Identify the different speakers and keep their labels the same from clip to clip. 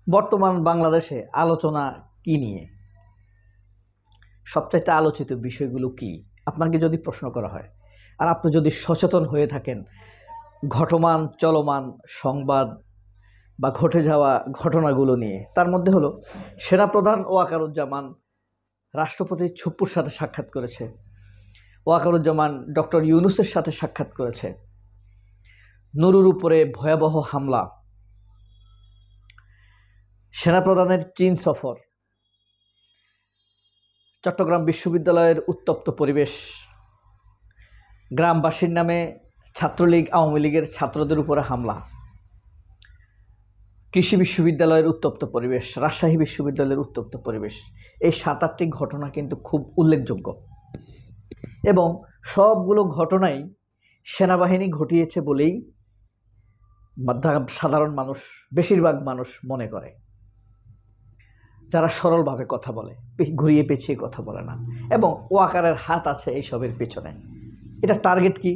Speaker 1: বর্তমান বাংলাদেশে আলোচনা কি নিয়ে? সবচাইতে আলোচিত বিষয়গুলো কি? আপনাকে যদি প্রশ্ন করা হয় আর আপনি যদি সচেতন হয়ে থাকেন ঘটমান চলমান সংবাদ বা ঘটে যাওয়া ঘটনাগুলো নিয়ে, তার মধ্যে হলো সেনাপ্রধান ওয়াকারুজ্জামান রাষ্ট্রপতি ছুপ্পুর সাথে সাক্ষাৎ করেছে, ওয়াকারুজ্জামান ডক্টর ইউনূসের সাথে সাক্ষাৎ করেছে, নুরুর উপরে ভয়াবহ হামলা, সেনাপ্রধানের চীন সফর, চট্টগ্রাম বিশ্ববিদ্যালয়ের উত্তপ্ত পরিবেশ, গ্রামবাসীর নামে ছাত্রলীগ আওয়ামী লীগের ছাত্রদের উপরে হামলা, কৃষি বিশ্ববিদ্যালয়ের উত্তপ্ত পরিবেশ, রাজশাহী বিশ্ববিদ্যালয়ের উত্তপ্ত পরিবেশ। এই ৭-৮টি ঘটনা কিন্তু খুব উল্লেখযোগ্য এবং সবগুলো ঘটনাই সেনাবাহিনী ঘটিয়েছে বলেই সাধারণ মানুষ, বেশিরভাগ মানুষ মনে করে, যারা সরলভাবে কথা বলে, ঘুরিয়ে পেঁচিয়ে কথা বলে না। এবং ওয়াকারের হাত আছে এইসবের পেছনে। এটা টার্গেট কি?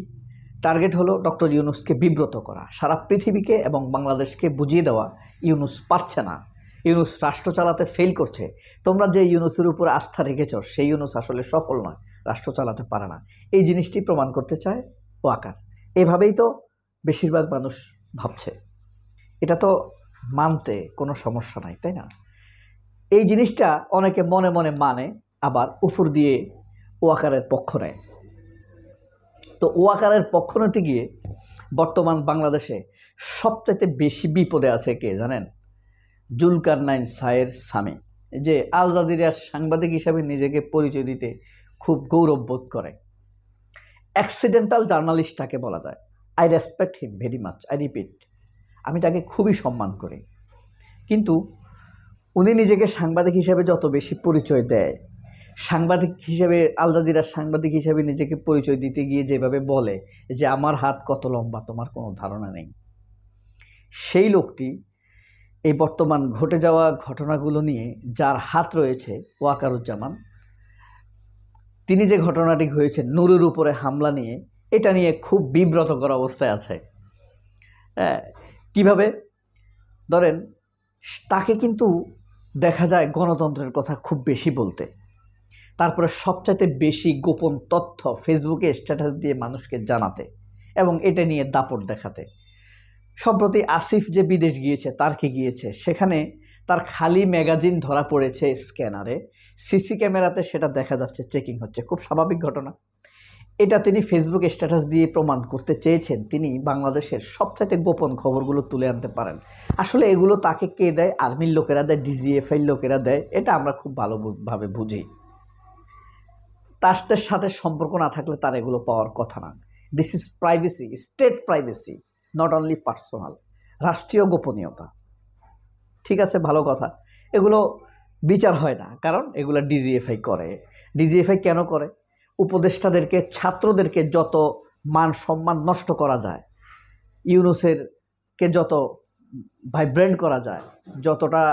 Speaker 1: টার্গেট হলো ডক্টর ইউনূসকে বিব্রত করা, সারা পৃথিবীকে এবং বাংলাদেশকে বুঝিয়ে দেওয়া ইউনূস পারছে না, ইউনূস রাষ্ট্র চালাতে ফেল করছে। তোমরা যে ইউনূসের উপর আস্থা রেখেছ সেই ইউনূস আসলে সফল নয়, রাষ্ট্র চালাতে পারে না। এই জিনিসটি প্রমাণ করতে চায় ওয়াকার। এভাবেই তো বেশিরভাগ মানুষ ভাবছে। এটা তো মানতে কোনো সমস্যা নাই, তাই না? এই জিনিসটা অনেকে মনে মনে মানে, আবার উপর দিয়ে ওয়াকারের পক্ষ নেয়। তো ওয়াকারের পক্ষ নিতে গিয়ে বর্তমান বাংলাদেশে সবচাইতে বেশি বিপদে আছে কে জানেন? জুলকারনাইন সায়ের স্বামী, যে আল জাজিরার সাংবাদিক হিসাবে নিজেকে পরিচয় দিতে খুব গৌরব বোধ করে। অ্যাক্সিডেন্টাল জার্নালিস্ট তাকে বলা যায়। I respect him very much, I repeat, আমি তাকে খুবই সম্মান করি। কিন্তু উনি নিজেকে সাংবাদিক হিসেবে যত বেশি পরিচয় দেয়, সাংবাদিক হিসেবে আল জাজিরার সাংবাদিক হিসেবে নিজেকে পরিচয় দিতে গিয়ে যেভাবে বলে যে আমার হাত কত লম্বা তোমার কোনো ধারণা নেই, সেই লোকটি এই বর্তমান ঘটে যাওয়া ঘটনাগুলো নিয়ে যার হাত রয়েছে, ওয়াকারুজ্জামান, তিনি যে ঘটনাটি হয়েছে নুরুর উপরে হামলা নিয়ে, এটা নিয়ে খুব বিব্রতকর অবস্থায় আছে। কিভাবে? ধরেন, তাকে কিন্তু দেখা যায় গণতন্ত্রের কথা খুব বেশি বলতে, তারপরে সবচাইতে বেশি গোপন তথ্য ফেসবুকে স্ট্যাটাস দিয়ে মানুষকে জানাতে এবং এটা নিয়ে দাপট দেখাতে। সম্প্রতি আসিফ যে বিদেশ গিয়েছে, তারকে গিয়েছে, সেখানে তার খালি ম্যাগাজিন ধরা পড়েছে স্ক্যানারে, সিসি ক্যামেরাতে সেটা দেখা যাচ্ছে, চেকিং হচ্ছে, খুব স্বাভাবিক ঘটনা। এটা তিনি ফেসবুকে স্ট্যাটাস দিয়ে প্রমাণ করতে চেয়েছেন তিনি বাংলাদেশের সবচাইতে গোপন খবরগুলো তুলে আনতে পারেন। আসলে এগুলো তাকে কে দেয়? আর্মির লোকেরা দেয়, ডিজিএফআই লোকেরা দেয়, এটা আমরা খুব ভালোভাবে বুঝি। তার সাথে সম্পর্ক না থাকলে তার এগুলো পাওয়ার কথা না। This is privacy, state privacy, not only personal, রাষ্ট্রীয় গোপনীয়তা। ঠিক আছে, ভালো কথা, এগুলো বিচার হয় না, কারণ এগুলো ডিজিএফআই করে। ডিজিএফআই কেন করে? উপদেষ্টাদেরকে, ছাত্রদেরকে যত মান সম্মান নষ্ট করা যায়, ইউনূসেরকে যত ভাইব্রেন্ট করা যায়, যতটা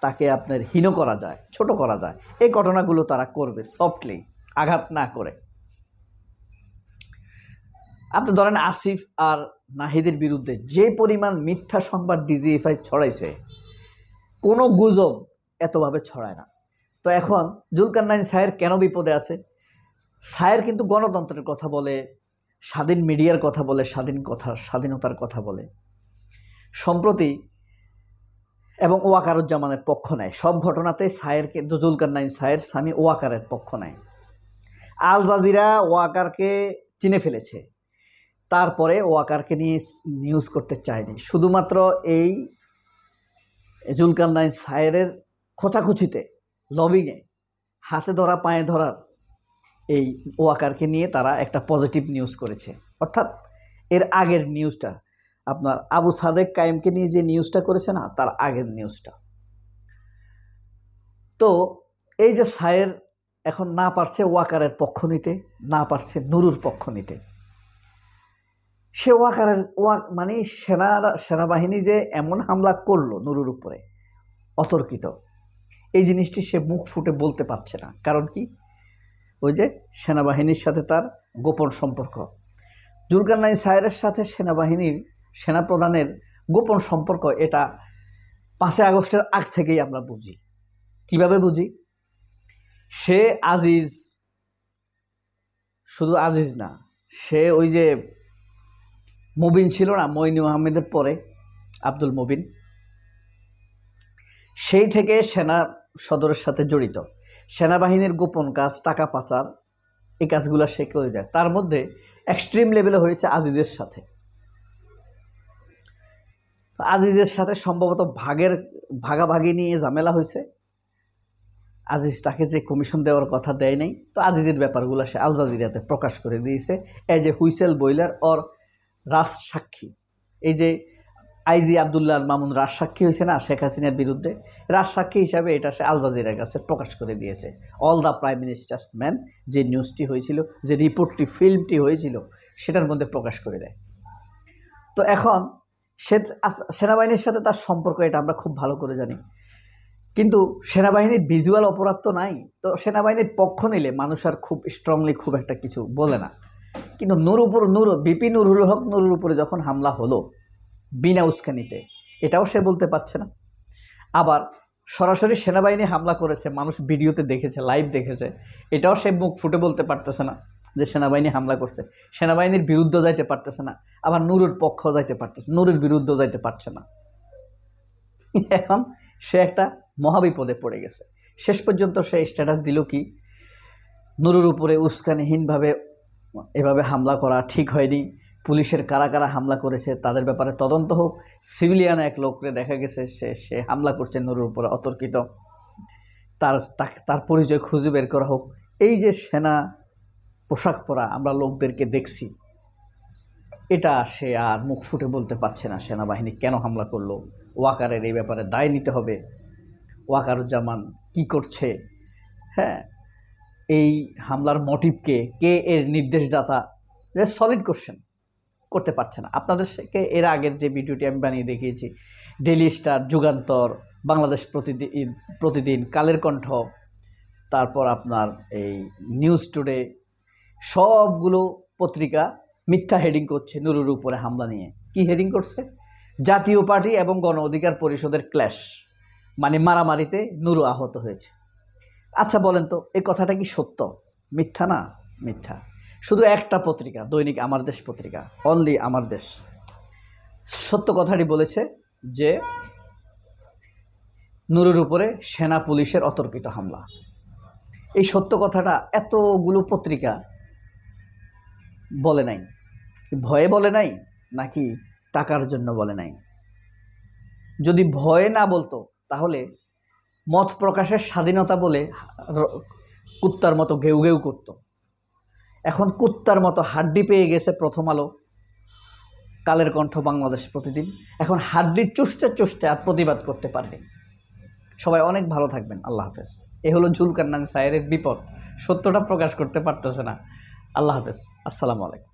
Speaker 1: তাকে আপনার হীন করা যায়, ছোট করা যায়, এই ঘটনাগুলো তারা করবে সফটলি, আঘাত না করে। আপনি ধরেন আসিফ আর নাহিদের বিরুদ্ধে যে পরিমাণ মিথ্যা সংবাদ ডিজিএফআই ছড়াইছে, কোনো গুজব এতভাবে ছড়ায় না। তো এখন জুলকারনাইন সায়ের কেন বিপদে আছে? সায়ের কিন্তু গণতন্ত্রের কথা বলে, স্বাধীন মিডিয়ার কথা বলে, স্বাধীনতার কথা বলে সম্প্রতি, এবং ওয়াকারুজ্জামানের পক্ষ নেয় সব ঘটনাতে। সায়েরকে, জুলকারনাইন সায়ের স্বামী ওয়াকারের পক্ষ নেয়। আল জাজিরা ওয়াকারকে চিনে ফেলেছে, তারপরে ওয়াকারকে নিয়ে নিউজ করতে চায়নি। শুধুমাত্র এই জুলকারনাইন সায়েরের খোঁচাখুচিতে, লবিংয়ে, হাতে ধরা পায়ে ধরার এই ওয়াকারকে নিয়ে তারা একটা পজিটিভ নিউজ করেছে। অর্থাৎ এর আগের নিউজটা, আপনার আবু সাদেক কায়েমকে নিয়ে যে নিউজটা করেছে না, তার আগের নিউজটা। তো এই যে সায়ের এখন না পারছে ওয়াকারের পক্ষ নিতে, না পারছে নুরুর পক্ষ নিতে, সে ওয়াকারের মানে সেনাবাহিনী যে এমন হামলা করলো নুরুর উপরে অতর্কিত, এই জিনিসটি সে মুখ ফুটে বলতে পারছে না। কারণ কি? ওই যে সেনাবাহিনীর সাথে তার গোপন সম্পর্ক। জুলকারনাইন সায়েরের সাথে সেনাবাহিনীর সেনাপ্রধানের গোপন সম্পর্ক, এটা 5ই আগস্টের আগ থেকেই আমরা বুঝি। কিভাবে বুঝি? সে আজিজ, শুধু আজিজ না, সে ওই যে মুবিন ছিল না, মইনু আহমেদের পরে আব্দুল মুবিন, সেই থেকে সেনা সদরের সাথে জড়িত। সেনাবাহিনীর গোপন কাজ, টাকা পাচার, এই কাজগুলো সে করে দেয়। তার মধ্যে এক্সট্রিম লেভেলে হয়েছে আজিজের সাথে। আজিজের সাথে সম্ভবত ভাগাভাগি নিয়ে ঝামেলা হয়েছে। আজিজ তাকে যে কমিশন দেওয়ার কথা দেয় নাই, তো আজিজের ব্যাপারগুলো সে আল জাজিরাতে প্রকাশ করে দিয়েছে as a whistle blower or রাজসাক্ষী। এই যে আইজি আবদুল্লাহ মামুন রাজসাক্ষী হয়েছে না শেখ হাসিনার বিরুদ্ধে, রাজসাক্ষী হিসাবে এটা সে আল জাজিরার কাছে প্রকাশ করে দিয়েছে। All the prime ministers man, যে নিউজটি হয়েছিল, যে রিপোর্টটি, ফিল্মটি হয়েছিল, সেটার মধ্যে প্রকাশ করে দেয়। তো এখন সেনাবাহিনীর সাথে তার সম্পর্ক, এটা আমরা খুব ভালো করে জানি। কিন্তু সেনাবাহিনীর ভিজুয়াল অপরাধ তো নাই, তো সেনাবাহিনীর পক্ষ নিলে মানুষ আর খুব স্ট্রংলি খুব একটা কিছু বলে না। কিন্তু বিপি নুরুল হক নুরুর উপরে যখন হামলা হলো বিনা উস্কানিতে, এটাও সে বলতে পারছে না। আবার সরাসরি সেনাবাহিনী হামলা করেছে, মানুষ ভিডিওতে দেখেছে, লাইভ দেখেছে, এটাও সে মুখ ফুটে বলতে পারতেছে না যে সেনাবাহিনী হামলা করছে। সেনাবাহিনীর বিরুদ্ধে যাইতে পারতেছে না, আবার নুরুর পক্ষ যাইতে পারতেছে, নুরুর বিরুদ্ধে যাইতে পারছে না। এখন সে একটা মহাবিপদে পড়ে গেছে। শেষ পর্যন্ত সে স্ট্যাটাস দিল কি, নুরুর উপরে উস্কানিহীনভাবে এভাবে হামলা করা ঠিক হয়নি, পুলিশের কারা কারা হামলা করেছে তাদের ব্যাপারে তদন্ত হোক। সিভিলিয়ান এক লোককে দেখা গেছে সে হামলা করছে নুরুর উপরে অতর্কিত, তার পরিচয় খুঁজে বের করা হোক। এই যে সেনা পোশাক পরা আমরা লোকদেরকে দেখছি, এটা সে আর মুখ ফুটে বলতে পারছে না সেনাবাহিনী কেন হামলা করলো। ওয়াকারের এই ব্যাপারে দায় নিতে হবে। ওয়াকারুজ্জামান কি করছে, হ্যাঁ, এই হামলার মোটিভকে কে এর নির্দেশদাতা, যে সলিড কোশ্চেন করতে পারছে না। আপনাদেরকে এর আগের যে ভিডিওটি আমি বানিয়ে দেখিয়েছি, ডেইলি স্টার, যুগান্তর, বাংলাদেশ প্রতিদিন, কালের কণ্ঠ, তারপর আপনার এই নিউজ টুডে, সবগুলো পত্রিকা মিথ্যা হেডিং করছে নুরুর উপরে হামলা নিয়ে। কি হেডিং করছে? জাতীয় পার্টি এবং গণ অধিকার পরিষদের ক্ল্যাশ, মানে মারামারিতে নুরু আহত হয়েছে। আচ্ছা বলেন তো, এই কথাটা কি সত্য? মিথ্যা না? মিথ্যা। শুধু একটা পত্রিকা, দৈনিক আমার দেশ পত্রিকা, অনলি আমার দেশ, সত্য কথাটি বলেছে যে নুরুর উপরে সেনা পুলিশের অতর্কিত হামলা। এই সত্য কথাটা এতগুলো পত্রিকা বলে নাই। ভয়ে বলে নাই নাকি টাকার জন্য বলে নাই? যদি ভয়ে না বলতো তাহলে মত প্রকাশের স্বাধীনতা বলে কুত্তার মতো ঘেউ ঘেউ করত। এখন কুত্তার মতো হাড্ডি পেয়ে গেছে প্রথম আলো, কালের কণ্ঠ, বাংলাদেশ প্রতিদিন। এখন হাড্ডি চুষতে চুষতে আর প্রতিবাদ করতে পারবে। সবাই অনেক ভালো থাকবেন। আল্লাহ হাফেজ। এ হলো জুলকারনাইন সাহেবের বিপদ, সত্যটা প্রকাশ করতে পারতেছে না। আল্লাহ হাফেজ, আসসালামু আলাইকুম।